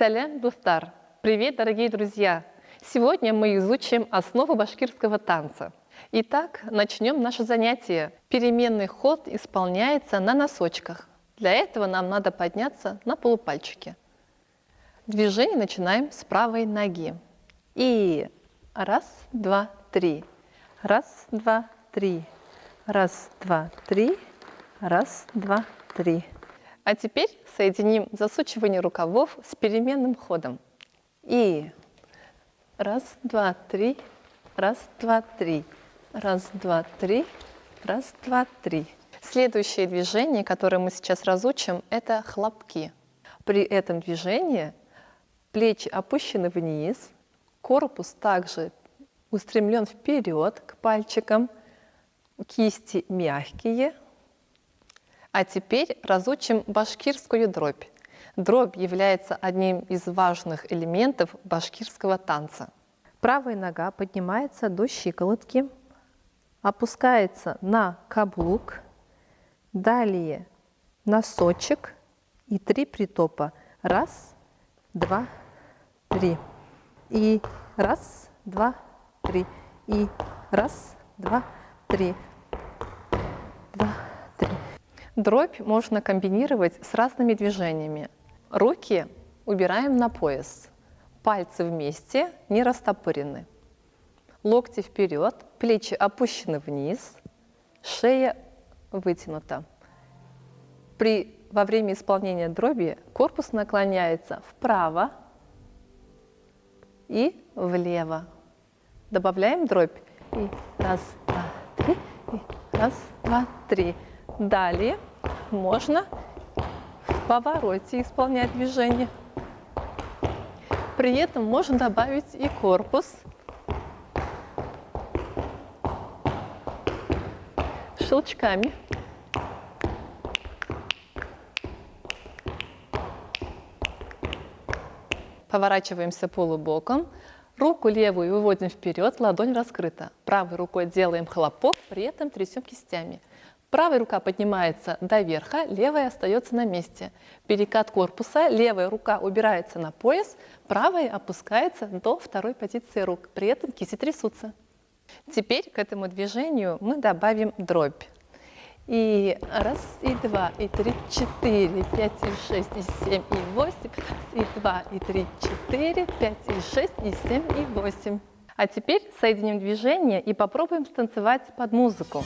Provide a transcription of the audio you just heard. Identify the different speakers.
Speaker 1: Салям Дуфтар! Привет, дорогие друзья! Сегодня мы изучим основу башкирского танца. Итак, начнем наше занятие. Переменный ход исполняется на носочках. Для этого нам надо подняться на полупальчики. Движение начинаем с правой ноги. И раз, два, три. Раз, два, три. Раз, два, три. Раз, два, три. А теперь соединим засучивание рукавов с переменным ходом. И раз, два, три. Раз, два, три. Раз, два, три. Раз, два, три. Следующее движение, которое мы сейчас разучим, это хлопки. При этом движении плечи опущены вниз, корпус также устремлен вперед к пальчикам, кисти мягкие. А теперь разучим башкирскую дробь. Дробь является одним из важных элементов башкирского танца. Правая нога поднимается до щиколотки, опускается на каблук, далее носочек и 3 притопа. Раз, два, три. И раз, два, три. И раз, два, три. Два, три. Дробь можно комбинировать с разными движениями. Руки убираем на пояс. Пальцы вместе, не растопырены. Локти вперед, плечи опущены вниз, шея вытянута. Во время исполнения дроби корпус наклоняется вправо и влево. Добавляем дробь. И раз, два, три. И раз, два, три. Далее можно в повороте исполнять движение. При этом можно добавить и корпус. Щелчками. Поворачиваемся полубоком. Руку левую выводим вперед, ладонь раскрыта. Правой рукой делаем хлопок, при этом трясем кистями. Правая рука поднимается до верха, левая остается на месте. Перекат корпуса, левая рука убирается на пояс, правая опускается до второй позиции рук. При этом кисти трясутся. Теперь к этому движению мы добавим дробь. И раз, и два, и три, четыре, пять, и шесть, и семь, и восемь. И два, и три, четыре, пять, и шесть, и семь, и восемь. А теперь соединим движение и попробуем станцевать под музыку.